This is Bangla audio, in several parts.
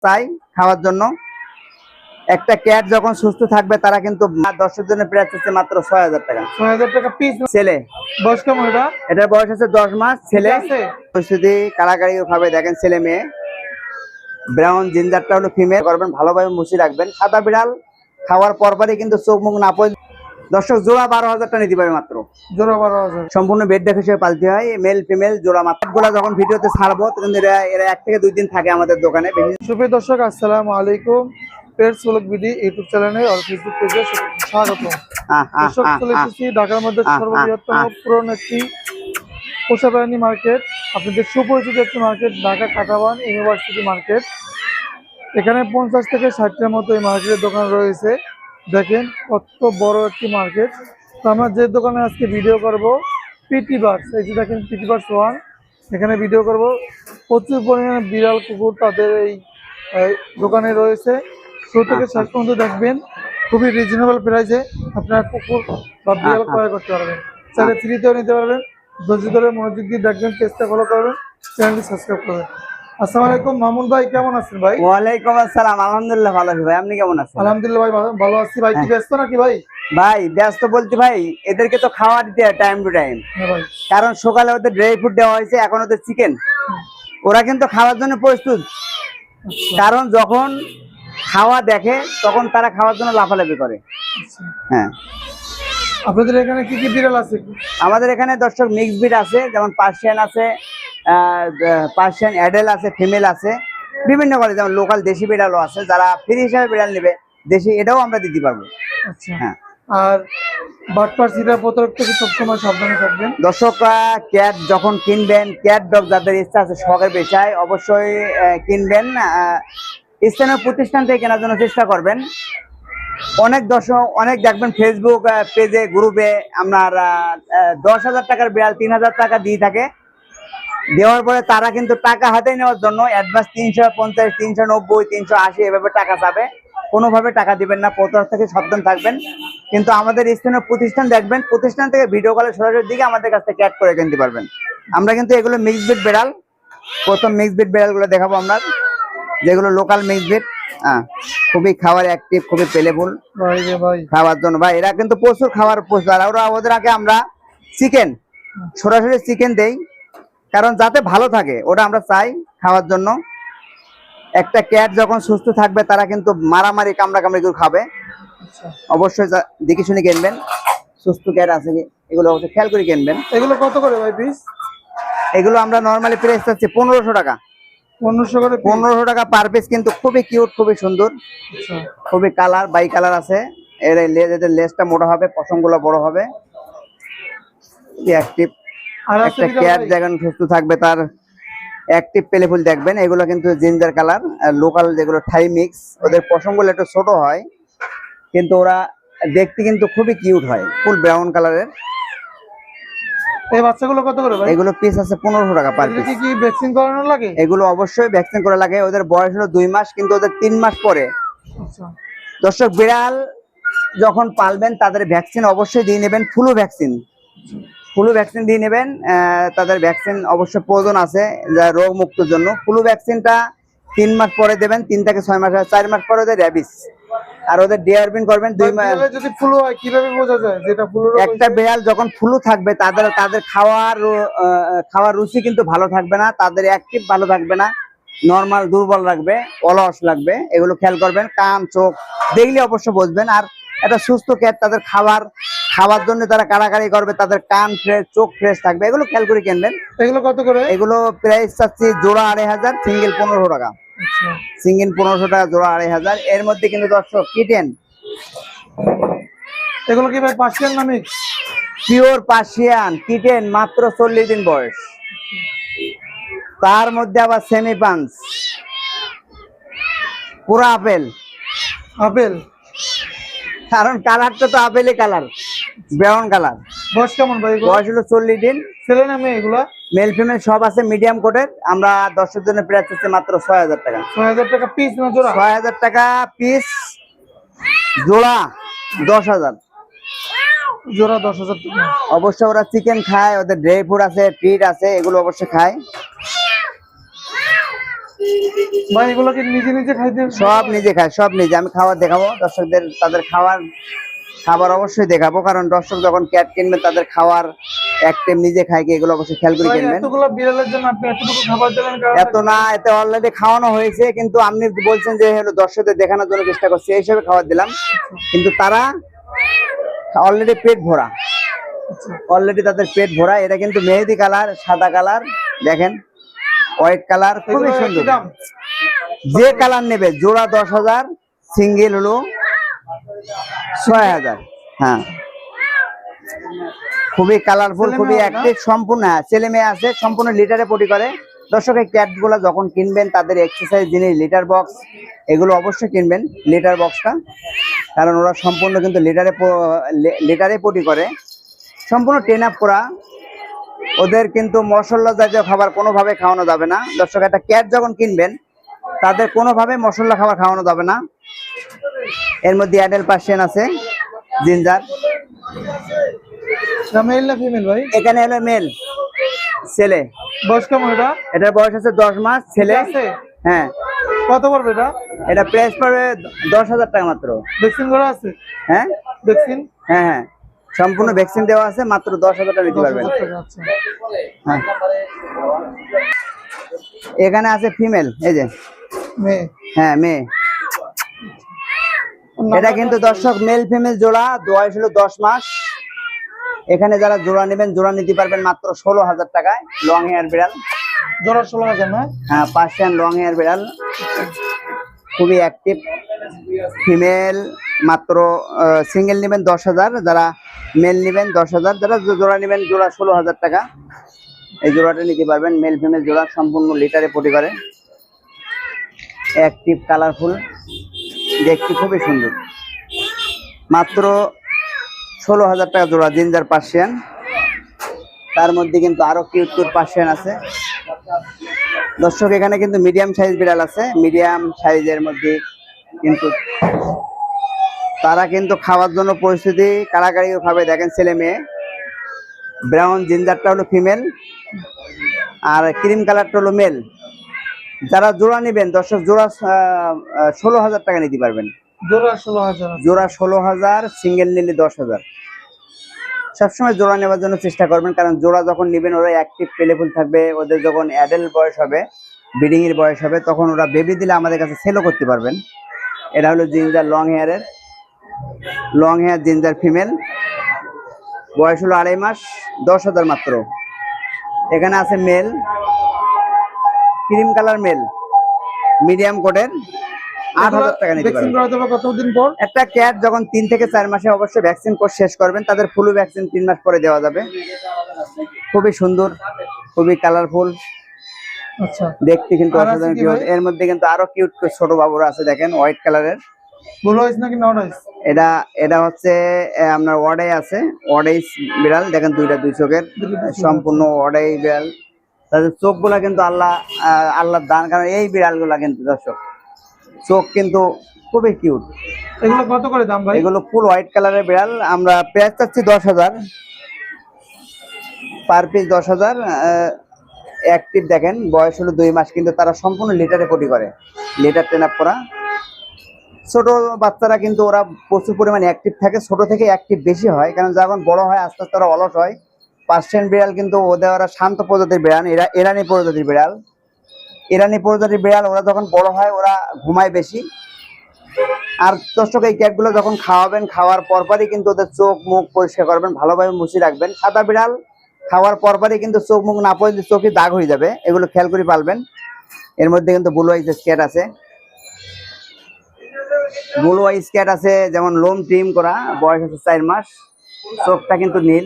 চাই খাওয়ার জন্য। একটা ক্যাট যখন সুস্থ থাকবে তারা কিন্তু 10 জনের প্রাইস হচ্ছে মাত্র 6000 টাকা। 6000 টাকা পিস। ছেলে বয়স কেমন এটা? এটার বয়স আছে 10 মাস। ছেলে পরিস্থিতি কাড়াকাড়ি ভাবে দেখেন, ছেলে মেয়ে। ব্রাউন জিঞ্জারটা হলো ফিমেল। করবেন ভালোভাবে মুছি রাখবেন। সাদা বিড়াল খাওয়ার পরপরই কিন্তু চোখ মুখ না পড়ে। দর্শক জোড়া 12000 টাকা নিতে পারবে মাত্র। জোড়া 12000। সম্পূর্ণ বেড দেখে হিসেবে পালতে হয়। মেল ফিমেল জোড়া মাত্র। গুলা যখন ভিডিওতে ছাড়বো তখন এরা 1 থেকে 2 দিন থাকে আমাদের দোকানে। সুপ্রিয় দর্শক, আসসালামু আলাইকুম। পেটস ব্লগ বিডি ইউটিউব চ্যানেলে আর ফেসবুক পেজে স্বাগত। দর্শক, চলে এসেছি ঢাকার মধ্যে সর্ববৃহত্তম পুরনো একটি পোষা প্রাণী মার্কেট, আপনাদের সুপরিচিত একটি মার্কেট, ঢাকা কাঁটাবান ইউনিভার্সিটি মার্কেট। এখানে 50 থেকে 60টার মতো এই মার্কেটের দোকান রয়েছে। দেখেন কত বড় একটি মার্কেট। তো আমরা যে দোকানে আজকে ভিডিও করব পিটি বার্স, এই যে দেখেন পিটি বার্স 1, এখানে ভিডিও করব। প্রচুর পরিমাণে বিড়াল কুকুর তাদের এই দোকানে রয়েছে। শুরু থেকে শেষ পর্যন্ত দেখবেন। খুবই রিজনেবল প্রাইসে আপনারা কুকুর বা বিড়াল ক্রয় করতে পারবেন। চাইলে ফ্রিতেও নিতে পারবেন। ধৈর্য ধরে মনোযোগ দিয়ে দেখবেন, পেজটা ফলো করবেন, চ্যানেলটি সাবস্ক্রাইব করবেন। আসসালামু আলাইকুম মামুন ভাই, কেমন আছেন ভাই? ওয়ালাইকুম আসসালাম, আলহামদুলিল্লাহ ভালো আছি ভাই। আপনি কেমন আছেন? আলহামদুলিল্লাহ ভাই, ভালো আছি ভাই। কি ব্যস্ত নাকি ভাই? ভাই ব্যস্ত বলতে ভাই এদেরকে তো খাওয়া দিতে হয় টাইম টু টাইম। ভাই কারণ সকালে ওদের ড্রাই ফুড দেওয়া হয়েছে, এখন ওদের চিকেন। ওরা কিন্তু খাওয়ার জন্য প্রস্তুত। কারণ যখন খাওয়া দেখে তখন তারা খাওয়ার জন্য লাফালাফি করে। হ্যাঁ, আপনাদের এখানে কি কি বিড়াল আছে? আমাদের এখানে দর্শক মিক্স ব্রিড আছে, যেমন পার্সিয়ান আছে, পার্সিয়ান অ্যাডেল আছে, ফিমেল আছে, বিভিন্ন করে। যেমন লোকাল দেশি বিড়ালও আছে, যারা ফ্রি হিসাবে বিড়াল নেবে দেশি, এটাও আমরা দিতে পারবো। আচ্ছা, হ্যাঁ। আর বাটপার সিটা প্রত্যেক থেকে সবসময় সাবধানে থাকবেন। দর্শকরা ক্যাট যখন কিনবেন, ক্যাট ডগ যাদের ইচ্ছা আছে শখের পেশায়, অবশ্যই কিনবেন। স্থানীয় প্রতিষ্ঠান থেকে কেনার জন্য চেষ্টা করবেন। অনেক দর্শক অনেক দেখবেন ফেসবুক পেজে গ্রুপে আপনার 10,000 টাকার বিড়াল 3000 টাকা দিয়ে থাকে। দেওয়ার পরে তারা কিন্তু টাকা হাতে নেওয়ার জন্য অ্যাডভান্স 350, 390, 380 এভাবে টাকা চাবে। কোনোভাবে টাকা দিবেন না, প্রতারক থেকে সাবধান থাকবেন। কিন্তু আমাদের স্থানীয় প্রতিষ্ঠান দেখবেন, প্রতিষ্ঠান থেকে ভিডিও কলে সরাসরি দিকে আমাদের কাছ থেকে ক্যাট করে কিনতে পারবেন। আমরা কিন্তু এগুলো মিক্স ব্রিড বিড়াল। প্রথম মিক্স ব্রিড বিড়ালগুলো দেখাবো আমরা, যেগুলো লোকাল মিক্স ব্রিড। খুবই খাবার অ্যাক্টিভ, খুবই পেলেবল খাওয়ার জন্য ভাই। এরা কিন্তু প্রচুর খাবার প্রচুর। আর ওদের আগে আমরা চিকেন, সরাসরি চিকেন দেই, কারণ যাতে ভালো থাকে ওটা আমরা চাই খাওয়ার জন্য। একটা ক্যাট যখন সুস্থ থাকবে তারা কিন্তু মারামারি কামড়াকামড়ি করে খাবে। অবশ্যই দেখে শুনে কিনবেন। সুস্থ ক্যাট আছে এগুলো অবশ্যই খেয়াল করে কিনবেন। এগুলো কত করে ভাই পিস? এগুলো আমরা নর্মালি প্রাইস চাচ্ছি 1500 টাকা। 1500 করে? 1500 টাকা পার পিস। কিন্তু খুবই কিউট, খুবই সুন্দর, খুবই কালার বাই কালার আছে। এর লেজটা মোটা হবে, পশমগুলো বড় হবে, অ্যাক্টিভ। একটা ক্যাট যখন সুস্থ থাকবে তার অ্যাক্টিভ পেলেফুল দেখবেন। এগুলো কিন্তু জিঞ্জার কালার, লোকাল যেগুলো থাই মিক্স। ওদের পশমগুলো একটু ছোট হয়, কিন্তু ওরা দেখতে কিন্তু খুবই কিউট হয়, ফুল ব্রাউন কালারের। এই বাচ্চাগুলো কত করে ভাই? এগুলো পিস আছে 1500 টাকা পার পিস। কি ভ্যাকসিন করানো লাগে? এগুলো অবশ্যই ভ্যাকসিন করা লাগে। ওদের বয়স হলো 2 মাস, কিন্তু ওদের 3 মাস পরে। আচ্ছা, দর্শক বিড়াল যখন পালবেন তাদের ভ্যাকসিন অবশ্যই দিয়ে নেবেন। ফ্লু ভ্যাকসিন দিয়ে নেবেন। তাদের ভ্যাকসিন অবশ্যই প্রয়োজন আছে রোগ মুক্তর জন্য। ফ্লু ভ্যাকসিনটা 3 মাস পরে দেবেন, 3 থেকে 6 মাস। 4 মাস পরে ওদের র্যাবিস। আর ওদের ডিআরবিন করবেন 2 মাস। যদি ফ্লু হয় কিভাবে বোঝা যায় যেটা ফ্লু? একটা বিড়াল যখন ফ্লু থাকবে তাদের খাওয়ার রুচি কিন্তু ভালো থাকবে না, তাদের অ্যাক্টিভ ভালো থাকবে না, নরমাল দুর্বল লাগবে, অলস লাগবে। এগুলো খেয়াল করবেন। কান চোখ দেখলে অবশ্য বুঝবেন। আর একটা সুস্থ ক্যাট তাদের খাওয়ার জন্য তারা কাড়াকাড়ি করবে, তাদের কান ফ্রেশ, চোখ ফ্রেশ থাকবে। এগুলো খেয়াল করে কিনবেন। এগুলো কত করে? এগুলো প্রাইস চাচ্ছি জোড়া 2500, সিঙ্গেল 1500 টাকা। সিঙ্গেল 1500 টাকা, জোড়া 2500। এর মধ্যে কিন্তু দর্শক কিটেন। এগুলো কি ভাই পার্সিয়ান না মিক্স? পিওর পার্সিয়ান কিটেন, মাত্র 40 দিন বয়স। তার মধ্যে আবার সেমি পাঞ্চ, পুরো আপেল। কারণ কালারটা তো আপেলই কালার, ব্রাউন কালার। বয়স কেমন ভাই? বয়স হলো 40 দিন। ছেলে না মেয়ে এগুলা? মেল ফিমেল সব আছে, মিডিয়াম কোটের। আমরা 10 জনের প্রাইস হচ্ছে মাত্র 6000 টাকা। 6000 টাকা পিস না জোড়া? 6000 টাকা পিস, জোড়া 10,000। জোড়া 10,000 টাকা। অবশ্যই ওরা চিকেন খায়, ওদের ড্রাই ফুড আছে, ট্রিট আছে, এগুলো অবশ্যই খায়। ভাই এগুলো কি নিজে নিজে খাইতে? সব নিজে খায়, সব নিজে। আমি খাবার দেখাবো দর্শকদের, তাদের খাবার অবশ্যই দেখাবো, কারণ দর্শক যখন ক্যাট কিনবে তাদের খাওয়ার এক টাইম নিজে খায় কি, এগুলো অবশ্যই খেয়াল করে ভাই কিনবেন। এতগুলো বিড়ালের জন্য আপনি এতটুকু খাবার দিলেন এত না, এতে অলরেডি খাওয়ানো হয়েছে, কিন্তু আপনি বলছেন যে হলো দর্শকদের দেখানোর জন্য চেষ্টা করছি, এই হিসেবে খাবার দিলাম, কিন্তু তারা অলরেডি পেট ভরা, অলরেডি তাদের পেট ভরা। এটা কিন্তু মেহেদি কালার, সাদা কালার, দেখেন হোয়াইট কালার, খুবই সুন্দর। যে কালার নেবে জোড়া 10,000, সিঙ্গেল হলো 6,000। হ্যাঁ, খুবই কালারফুল, খুবই অ্যাক্টিভ, সম্পূর্ণ ছেলে মেয়ে আছে, সম্পূর্ণ লিটারে পটি করে। দর্শক এই ক্যাট গুলা যখন কিনবেন তাদের এক্সারসাইজ জিনিস লিটার বক্স এগুলো অবশ্যই কিনবেন, লিটার বক্সটা, কারণ ওরা সম্পূর্ণ কিন্তু লিটারে পটি করে, সম্পূর্ণ ট্রেন আপ করা। ওদের কিন্তু মশলা জাতীয় খাবার কোনোভাবে খাওয়ানো যাবে না। দর্শক একটা ক্যাট যখন কিনবেন তাদের কোনোভাবে মশলা খাবার খাওয়ানো যাবে না। এর মধ্যে অ্যাডাল্ট পার্সিয়ান আছে, জিঞ্জার। মেল না ফিমেল ভাই? এখানে হলো মেল, ছেলে। বয়স কেমন এটা? এটার বয়স আছে 10 মাস, ছেলে। হ্যাঁ। কত পড়বে এটা? এটা প্রাইস পড়বে 10,000 টাকা মাত্র। ভ্যাকসিন করা আছে? হ্যাঁ, ভ্যাকসিন, হ্যাঁ হ্যাঁ, সম্পূর্ণ ভ্যাকসিন দেওয়া আছে, মাত্র 10,000 টাকা নিতে পারবেন। হ্যাঁ। এখানে আছে ফিমেল, এই যে মেয়ে। হ্যাঁ, মেয়ে। এটা কিন্তু দর্শক মেল ফিমেল জোড়া, বয়স হলো 10 মাস। এখানে যারা জোড়া নেবেন জোড়া নিতে পারবেন মাত্র 16,000 টাকায়। লং হেয়ার বিড়াল, জোড়া 16,000 না? হ্যাঁ, পার্সিয়ান লং হেয়ার বিড়াল, খুবই অ্যাক্টিভ। ফিমেল মাত্র সিঙ্গেল নেবেন 10,000, যারা মেল নেবেন 10,000, যারা জোড়া নেবেন জোড়া 16,000 টাকা। এই জোড়াটা নিতে পারবেন, মেল ফিমেল জোড়া, সম্পূর্ণ লিটারে পটি করে, অ্যাক্টিভ, কালারফুল, দেখতে খুবই সুন্দর। মাত্র 16,000 টাকা জোড়া জিঞ্জার পার্সিয়ান। তার মধ্যে কিন্তু আরো কিউট কিউট পার্সিয়ান আছে। দর্শক এখানে কিন্তু মিডিয়াম সাইজ বিড়াল আছে, মিডিয়াম সাইজের মধ্যে কিন্তু তারা কিন্তু খাওয়ার জন্য পরিস্থিতি কাড়াকাড়িও খাবে। দেখেন ছেলে মেয়ে। ব্রাউন জিঞ্জারটা হলো ফিমেল, আর ক্রিম কালারটা হলো মেল। যারা জোড়া নেবেন দর্শক জোড়া 16,000 টাকা নিতে পারবেন। জোড়া 16,000? জোড়া 16,000, সিঙ্গেল নিলে 10,000। সবসময় জোড়া নেওয়ার জন্য চেষ্টা করবেন, কারণ জোড়া যখন নেবেন ওরা অ্যাক্টিভ পেলেফুল থাকবে। ওদের যখন অ্যাডাল্ট বয়স হবে, ব্রিডিং এর বয়স হবে, তখন ওরা বেবি দিলে আমাদের কাছে সেলও করতে পারবেন। এটা হলো জিঞ্জার লং হেয়ারের, লং হেয়ার জিঞ্জার ফিমেল, বয়স হলো 2.5 মাস, 10,000 মাত্র। এখানে আছে male, cream colour male, medium কোটের, 8,000 টাকা নিতে পারবেন। কতদিন পর? একটা ক্যাট যখন 3 থেকে 4 মাসে অবশ্যই ভ্যাকসিন কোর্স শেষ করবেন, তাদের ফ্লু ভ্যাকসিন 3 মাস পরে দেওয়া যাবে। খুবই সুন্দর, খুবই কালারফুল, আচ্ছা, দেখতে কিন্তু অসাধারণ কিউট। এর মধ্যে কিন্তু আরো কিউট ছোট বাবুরা আছে, দেখেন হোয়াইট কালারের। ব্লু আইস নাকি নট আইস? এটা হচ্ছে আপনার ওয়ার্ডাই আছে, ওয়ার্ডাইস বিড়াল, দেখেন দুই চোখের, সম্পূর্ণ ওয়ার্ডাই বিড়াল। তাদের চোখগুলা কিন্তু আল্লাহর দান, কারণ এই বিড়ালগুলা কিন্তু দর্শক চোখ কিন্তু খুবই কিউট। এগুলো কত করে দাম ভাই? এগুলো ফুল হোয়াইট কালারের বিড়াল, আমরা প্রাইস চাচ্ছি 10,000 পার পিস, 10,000। অ্যাক্টিভ দেখেন, বয়স হলো 2 মাস, কিন্তু তারা সম্পূর্ণ লিটারে পটি করে, লিটার ট্রেন আপ করা। ছোট বাচ্চারা কিন্তু ওরা প্রচুর পরিমাণে অ্যাক্টিভ থাকে, ছোট থেকে অ্যাক্টিভ বেশি হয়, কারণ যখন বড় হয় আস্তে আস্তে ওরা অলস হয়। পার্সিয়ান বিড়াল কিন্তু ওদের ওরা শান্ত প্রজাতির বিড়াল, ইরানি প্রজাতির বিড়াল, ইরানি প্রজাতির বিড়াল। ওরা যখন বড় হয় ওরা ঘুমায় বেশি। আর দর্শক এই ক্যাটগুলো যখন খাওয়াবেন, খাওয়ার পরপরই কিন্তু ওদের চোখ মুখ পরিষ্কার করবেন, ভালোভাবে মুছে রাখবেন। সাদা বিড়াল খাওয়ার পরপরই কিন্তু চোখ মুখ না পড়লে চোখে দাগ হয়ে যাবে, এগুলো খেয়াল করে পালবেন। এর মধ্যে কিন্তু ব্লু আইস ক্যাট আছে, ব্লু আইস ক্যাট আছে, যেমন লোম ট্রিম করা, বয়স আছে 4 মাস, চোখটা কিন্তু নীল,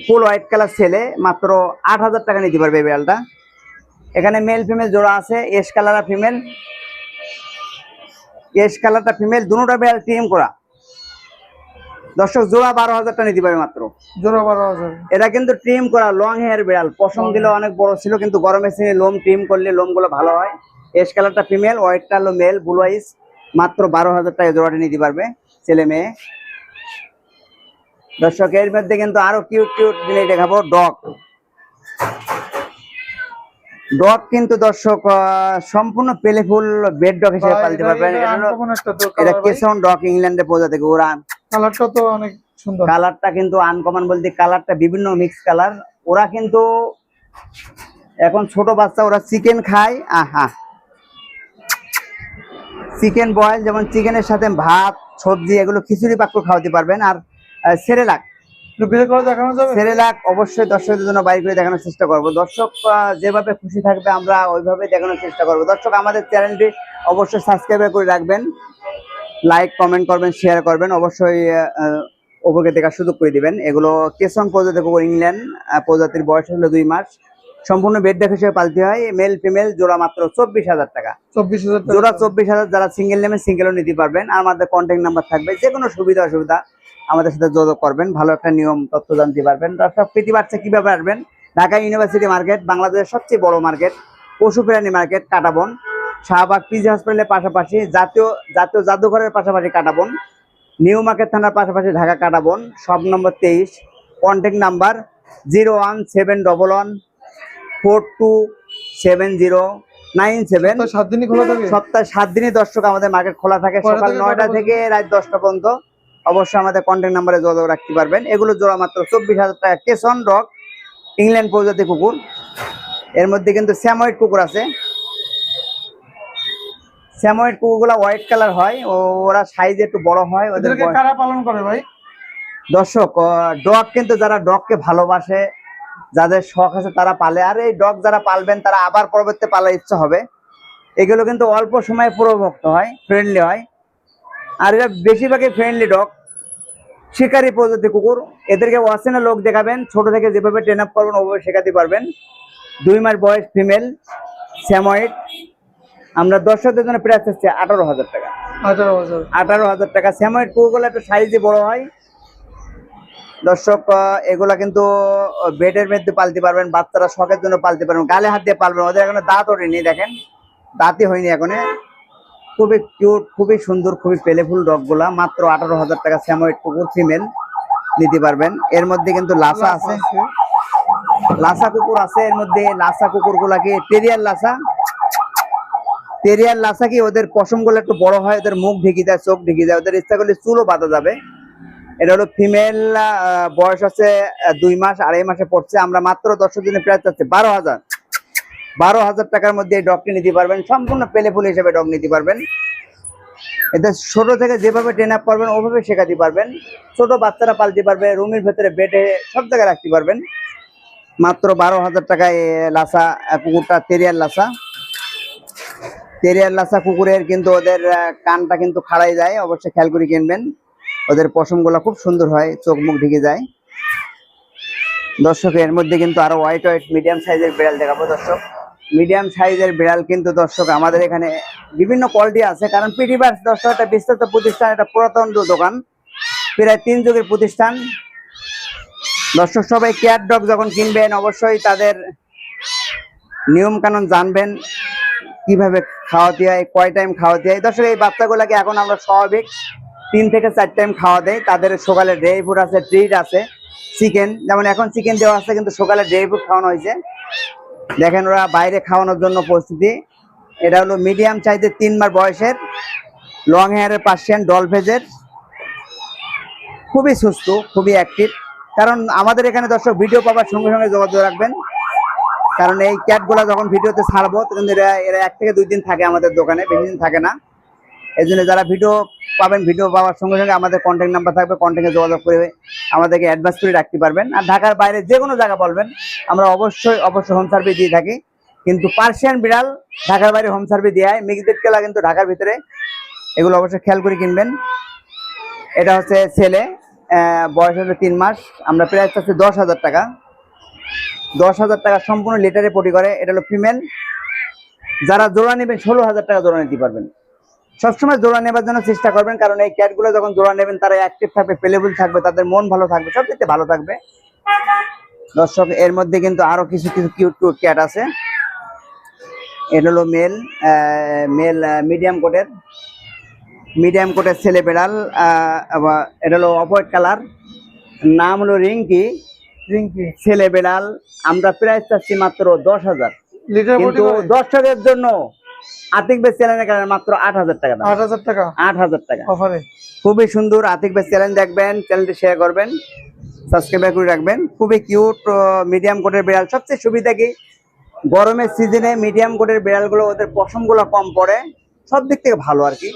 ফুল হোয়াইট কালার ছেলে, মাত্র 8,000 টাকা নিতে পারবে এই বিড়ালটা। এখানে মেল ফিমেল জোড়া আছে, এস কালার আর ফিমেল, এস কালারটা ফিমেল, দুটোটা বিড়াল ট্রিম করা। দর্শক জোড়া 12,000 টাকা নিতে পারবে মাত্র, জোড়া 12,000। এটা কিন্তু ট্রিম করা লং হেয়ার বিড়াল, পশম দিলে অনেক বড় ছিল, কিন্তু গরমের সিনে লোম ট্রিম করলে লোমগুলো ভালো হয়। এস কালারটা ফিমেল, হোয়াইটটা হলো মেল, ব্লু আইস, মাত্র 12,000 টাকা জোড়াটা নিতে পারবে ছেলে মেয়ে। দর্শক এর মধ্যে কিন্তু আরো কিউট কিউট জিনিস দেখাবো, ডগ, ডগ কিন্তু দর্শক সম্পূর্ণ পেলেফুল বেড ডগ হিসেবে পালতে পারবেন। এটা কেসন ডগ, ইংল্যান্ডের প্রজাতি ওরা। কালারটা তো অনেক সুন্দর, কালারটা কিন্তু আনকমন বলতে কালারটা বিভিন্ন মিক্স কালার। ওরা কিন্তু এখন ছোট বাচ্চা, ওরা চিকেন খায়। আহা, চিকেন বয়েল, যেমন চিকেনের সাথে ভাত সবজি এগুলো খিচুড়ি পাক্য খাওয়াতে পারবেন। আর সেরেলাক, সেরেলাক অবশ্যই দর্শকদের জন্য বাইর করে দেখানোর চেষ্টা করব। দর্শক যেভাবে খুশি থাকবে আমরা ওইভাবে দেখানোর চেষ্টা করব। দর্শক আমাদের চ্যানেলটি অবশ্যই সাবস্ক্রাইব করে রাখবেন, লাইক কমেন্ট করবেন, শেয়ার করবেন, অবশ্যই ওপরকে দেখার সুযোগ করে দিবেন। এগুলো কেসন প্রজাতি কুকুর, ইংল্যান্ড প্রজাতির, বয়স হলো 2 মাস। সম্পূর্ণ বেড ডগ হিসেবে পালতে হয়। মেল ফিমেল জোড়া মাত্র 24,000 টাকা। 24,000 জোড়া 24,000। যারা সিঙ্গেল নেবেন সিঙ্গেলও নিতে পারবেন। আর আমাদের কন্ট্যাক্ট নাম্বার থাকবে, যে কোনো সুবিধা অসুবিধা আমাদের সাথে যোগাযোগ করবেন, ভালো একটা নিয়ম তথ্য জানতে পারবেন। দর্শক প্রীতি বাচ্চা কিভাবে আসবেন? ঢাকা ইউনিভার্সিটি মার্কেট, বাংলাদেশের সবচেয়ে বড় মার্কেট, পশু প্রাণী মার্কেট, কাটাবন, শাহবাগ পিজি হসপিটালের পাশাপাশি, জাতীয় জাদুঘরের পাশাপাশি কাটাবন, নিউ মার্কেট থানার পাশাপাশি ঢাকা কাটাবন, সব নম্বর 23। Contact number 01711427097। 7 দিনই দর্শক আমাদের মার্কেট খোলা থাকে, সকাল 9টা থেকে রাত 10টা পর্যন্ত। অবশ্যই আমাদের কন্ট্যাক্ট নাম্বারে যোগাযোগ রাখতে পারবেন। এগুলো জোড়া মাত্র 24,000 টাকা। কেসন ডগ, ইংল্যান্ড প্রজাতি কুকুর। এর মধ্যে কিন্তু স্যাময়েড কুকুর আছে। স্যাময়েড কুকুরগুলা হোয়াইট কালার হয়, ওরা সাইজ একটু বড় হয়। ওদেরকে কারা পালন করে ভাই? দর্শক ডগ কিন্তু যারা ডগকে ভালোবাসে, যাদের শখ আছে তারা পালে। আর এই ডগ যারা পালবেন তারা আবার পরবর্তীতে পালার ইচ্ছা হবে। এগুলো কিন্তু অল্প সময়ে পুরোভক্ত হয়, ফ্রেন্ডলি হয়। আর এরা বেশিরভাগই ফ্রেন্ডলি ডগ, শিকারি প্রজাতি কুকুর। এদেরকে অচেনা লোক দেখাবেন, ছোট থেকে যেভাবে ট্রেন আপ করবেন ওভাবে শেখাতে পারবেন। 2 মাস বয়স, ফিমেল, স্যাময়েড। আমরা দর্শকদের জন্য প্রাইস হচ্ছে 18,000 টাকা। 18,000 টাকা। স্যাময়েড কুকুরগুলো একটু সাইজে বড় হয়। দর্শক এগুলা কিন্তু বেডের মধ্যে পালতে পারবেন, বাচ্চারা শখের জন্য পালতে পারবেন, গালে হাত দিয়ে পালবেন। ওদের এখনো দাঁত ওঠেনি, দেখেন দাঁতই হয়নি এখনো। খুবই কিউট, খুবই সুন্দর, খুবই পেলেফুল ডগ গুলা। মাত্র 18,000 টাকা। স্যাময়েড কুকুর ফিমেল নিতে পারবেন। এর মধ্যে কিন্তু লাসা আছে, লাসা কুকুর আছে। এর মধ্যে লাসা কুকুর গুলা কি টেরিয়ার লাসা, টেরিয়ার লাসা কি ওদের পশম গুলো একটু বড় হয়, ওদের মুখ ঢেকে যায়, চোখ ঢেকে যায়, ওদের ইচ্ছা করলে চুলও বাঁধা যাবে। এটা হলো ফিমেল, বয়স আছে 2 মাস, 2.5 মাসে পড়ছে। আমরা মাত্র 10 দিনে প্রাইস চাচ্ছি 12,000 টাকার মধ্যে এই ডগটি নিতে পারবেন। সম্পূর্ণ পেলেফুল হিসেবে ডগ নিতে পারবেন। এদের ছোট থেকে যেভাবে ট্রেন আপ করবেন ওভাবে শেখাতে পারবেন। ছোট বাচ্চারা পালতে পারবে, রুমের ভেতরে বেডে সব জায়গায় রাখতে পারবেন। মাত্র 12,000 টাকায় লাসা কুকুরটা, টেরিয়ার লাসা। টেরিয়ার লাসা কুকুরের কিন্তু ওদের কানটা কিন্তু খাড়াই যায়, অবশ্যই খেয়াল করে কিনবেন। ওদের পশমগুলো খুব সুন্দর হয়, চোখ মুখ ঢেকে যায়। দর্শক এর মধ্যে কিন্তু আরো হোয়াইট মিডিয়াম সাইজের বিড়াল দেখাবো। দর্শক মিডিয়াম সাইজের বিড়াল কিন্তু দর্শক আমাদের এখানে বিভিন্ন কোয়ালিটি আছে, কারণ পিটিবাস দর্শক একটা বিস্তৃত প্রতিষ্ঠান, একটা পুরাতন দোকান, প্রায় 3 যুগের প্রতিষ্ঠান। দর্শক সবাই ক্যাট ডগ যখন কিনবেন অবশ্যই তাদের নিয়ম কানুন জানবেন, কিভাবে খাওয়াতে হয়, কয় টাইম খাওয়াতে হয়। দর্শক এই বাচ্চাগুলোকে এখন আমরা স্বাভাবিক 3 থেকে 4 টাইম খাওয়া দেয়। তাদের সকালে ড্রাই ফ্রুট আছে, ট্রিট আছে, চিকেন, যেমন এখন চিকেন দেওয়া আছে, কিন্তু সকালে ড্রাই ফ্রুট খাওয়ানো হয়েছে। দেখেন ওরা বাইরে খাওয়ানোর জন্য প্রস্তুতি। এটা হলো মিডিয়াম সাইজের 3 মাস বয়সের লং হেয়ারের পার্সিয়ান ডল ফেজের, খুবই সুস্থ, খুবই অ্যাক্টিভ। কারণ আমাদের এখানে দর্শক ভিডিও পাওয়ার সঙ্গে সঙ্গে যোগাযোগ রাখবেন, কারণ এই ক্যাটগুলা যখন ভিডিওতে ছাড়বো তখন এরা 1 থেকে 2 দিন থাকে আমাদের দোকানে, বেশি দিন থাকে না। এই জন্য যারা ভিডিও পাবেন, ভিডিও পাওয়ার সঙ্গে সঙ্গে আমাদের কন্ট্যাক্ট নাম্বার থাকবে, কন্ট্যাক্টে যোগাযোগ করে আমাদেরকে অ্যাডভান্স করে রাখতে পারবেন। আর ঢাকার বাইরে যে কোনো জায়গা বলবেন, আমরা অবশ্যই হোম সার্ভিস দিয়ে থাকি। কিন্তু পার্সিয়ান বিড়াল ঢাকার বাইরে হোম সার্ভিস দেওয়া হয়, মিক্সড কেলা কিন্তু ঢাকার ভিতরে। এগুলো অবশ্যই খেয়াল করে কিনবেন। এটা হচ্ছে ছেলে, বয়স হলো 3 মাস। আমরা প্রাইস হচ্ছে 10,000 টাকা। 10,000 টাকা সম্পূর্ণ লিটারে পটি করে। এটা হলো ফিমেল। যারা জোড়া নেবেন 16,000 টাকা জোড়া নিতে পারবেন। সবসময় জোড়া নেবার জন্য চেষ্টা করবেন, কারণ এই ক্যাটগুলো যখন জোড়া নেবেন তারা অ্যাক্টিভ থাকবে, পেলেবল থাকবে, তাদের মন ভালো থাকবে, সব দিকে ভালো থাকবে। দর্শক এর মধ্যে কিন্তু আরো কিছু কিউট ক্যাট আছে। এটা হলো মেল মিডিয়াম কোটের ছেলে বেড়াল। এটা হলো অফ হোয়াইট কালার, নাম হলো রিঙ্কি। ছেলে বেড়াল আমরা প্রাইস চাচ্ছি মাত্র 10,000। লিটার বডি কিন্তু দর্শকের জন্য আতিক ভাই চ্যানেলের কারণে মাত্র 8,000 টাকা দাম। 8,000 টাকা 8,000 টাকা অফারে। খুবই সুন্দর। আতিক ভাই চ্যানেল দেখবেন, চ্যানেলটি শেয়ার করবেন, সাবস্ক্রাইব করে রাখবেন। খুবই কিউট মিডিয়াম কোটের বিড়াল। সবচেয়ে সুবিধা কি, গরমের সিজনে মিডিয়াম কোটের বিড়ালগুলো ওদের পশমগুলো কম পড়ে, সব দিক থেকে ভালো আর কি।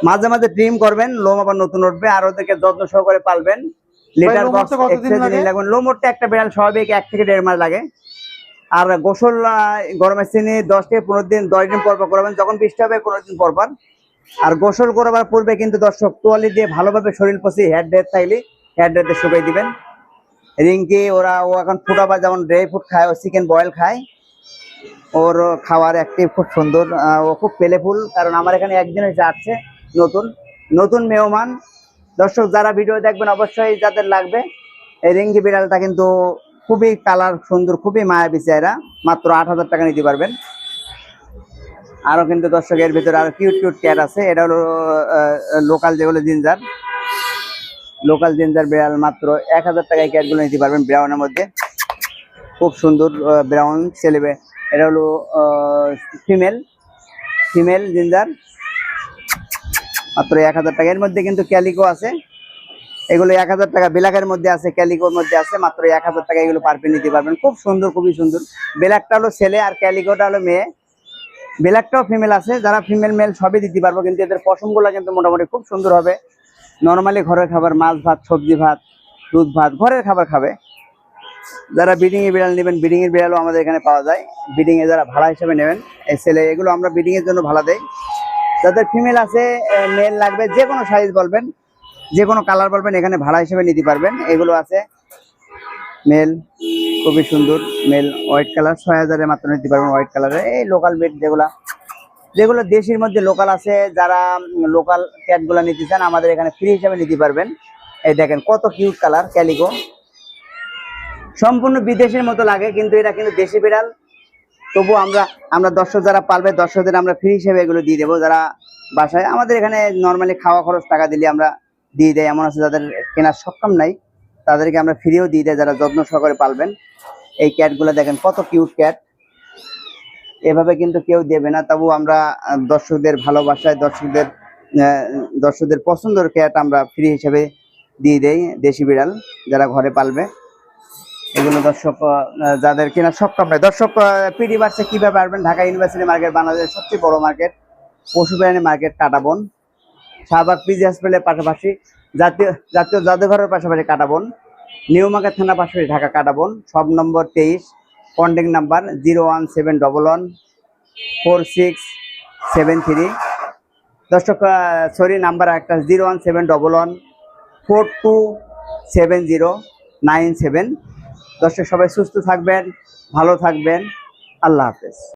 মাঝে মাঝে ট্রিম করবেন, লোম আবার নতুন উঠবে, আর ওদেরকে যত্ন সহকারে পালবেন। লিটার লোম বক্স উঠতে কতদিন লাগে? লাগবে। লোম উঠতে একটা বিড়াল স্বাভাবিক 1 থেকে 1.5 মাস লাগে। আর গোসল গরমের সিজনে 10 থেকে 15 দিন, 10 দিন পর পর করবেন, যখন বৃষ্টি হবে 15 দিন পর পর। আর গোসল করবার পূর্বে কিন্তু দর্শক তোয়ালি দিয়ে ভালোভাবে শরীর পচি, হেড ডেট থাকলে হেড ডেটে শুকিয়ে দিবেন। রিঙ্কি ও এখন ফুটাবা যেমন ড্রাই ফ্রুট খায়, ও চিকেন বয়েল খায়, ওর খাওয়ার অ্যাক্টিভ খুব সুন্দর। ও খুব পেলেফুল, কারণ আমার এখানে একদিন এসে আসছে নতুন নতুন মেহমান। দর্শক যারা ভিডিও দেখবেন অবশ্যই যাদের লাগবে এই রিঙ্কি বিড়ালটা, কিন্তু খুবই কালার সুন্দর, খুবই মায়াবী চেহারা, মাত্র 8,000 টাকা নিতে পারবেন। আরো কিন্তু দর্শকের ভিতরে আরো কিউট কিউট ক্যাট আছে। এটা হলো লোকাল যেগুলো জিঞ্জার, লোকাল জিঞ্জার বিড়াল, মাত্র 1,000 টাকায় ক্যাটগুলো নিতে পারবেন ব্রাউনের মধ্যে। খুব সুন্দর ব্রাউন ছেলে। এটা হলো ফিমেল জিঞ্জার, মাত্র 1,000 টাকা। এর মধ্যে কিন্তু ক্যালিকো আছে, এগুলো 1,000 টাকা। ব্ল্যাকের মধ্যে আছে, ক্যালিকোর মধ্যে আছে, মাত্র 1,000 টাকা এগুলো পার পিস নিতে পারবেন। খুব সুন্দর, খুবই সুন্দর। ব্ল্যাকটা হলো ছেলে আর ক্যালিকোটা হলো মেয়ে। ব্ল্যাকটাও ফিমেল আছে, যারা ফিমেল মেল সবই দিতে পারবো, কিন্তু এদের পশমগুলো কিন্তু মোটামুটি খুব সুন্দর হবে। নর্মালি ঘরের খাবার, মাছ ভাত, সবজি ভাত, দুধ ভাত, ঘরের খাবার খাবে। যারা ব্রিডিং এর বিড়াল নেবেন, ব্রিডিং এর বিড়ালও আমাদের এখানে পাওয়া যায়। ব্রিডিং এ যারা ভাড়া হিসেবে নেবেন, এই ছেলে এগুলো আমরা ব্রিডিং এর জন্য ভাড়া দেই। যাদের ফিমেল আছে, মেল লাগবে, যে কোনো সাইজ বলবেন, যে কোনো কালার বলবেন, এখানে ভাড়া হিসেবে নিতে পারবেন। এগুলো আছে মেল, খুবই সুন্দর মেল, হোয়াইট কালার, 6,000-এ মাত্র নিতে পারবেন হোয়াইট কালারে। এই লোকাল বেড যেগুলো দেশের মধ্যে লোকাল আছে, যারা লোকাল ক্যাট গুলা নিতে চান আমাদের এখানে ফ্রি হিসাবে নিতে পারবেন। এই দেখেন কত কিউট কালার ক্যালিকো, সম্পূর্ণ বিদেশের মতো লাগে, কিন্তু এটা কিন্তু দেশি বিড়াল। তবু আমরা দর্শক যারা পালবে, দর্শকদের আমরা ফ্রি হিসেবে এগুলো দিয়ে দেবো। যারা বাসায় আমাদের এখানে নর্মালি খাওয়া খরচ টাকা দিলে আমরা দিয়ে দেয়, এমন আছে যাদের কেনার সক্ষম নাই, তাদেরকে আমরা ফ্রিও দিয়ে দেয়, যারা যত্ন সহকারে পালবেন। এই ক্যাটগুলো দেখেন কত কিউট ক্যাট, এভাবে কিন্তু কেউ দেবে না। তবু আমরা দর্শকদের ভালোবাসায়, দর্শকদের পছন্দের ক্যাট আমরা ফ্রি হিসেবে দিয়ে দেই, দেশি বিড়াল যারা ঘরে পালবে। এগুলো দর্শক যাদের কেনার সক্ষম নয়, দর্শক পিডি বার্সে কিভাবে পারবেন, ঢাকা ইউনিভার্সিটি মার্কেট, বাংলাদেশের সবচেয়ে বড় মার্কেট, পশু প্রাণী মার্কেট, কাটাবন, শাহবাগ পিজি হসপিটালের পাশাপাশি, জাতীয় জাদুঘরের পাশাপাশি কাটাবন, নিউ মার্কেট থানা পাশাপাশি ঢাকা কাটাবন, সব নম্বর 23, কন্ট্যাক্ট নাম্বার 017114673। দর্শক সরি, নাম্বার একটা 01711427097। দর্শক সবাই সুস্থ থাকবেন, ভালো থাকবেন, আল্লাহ হাফেজ।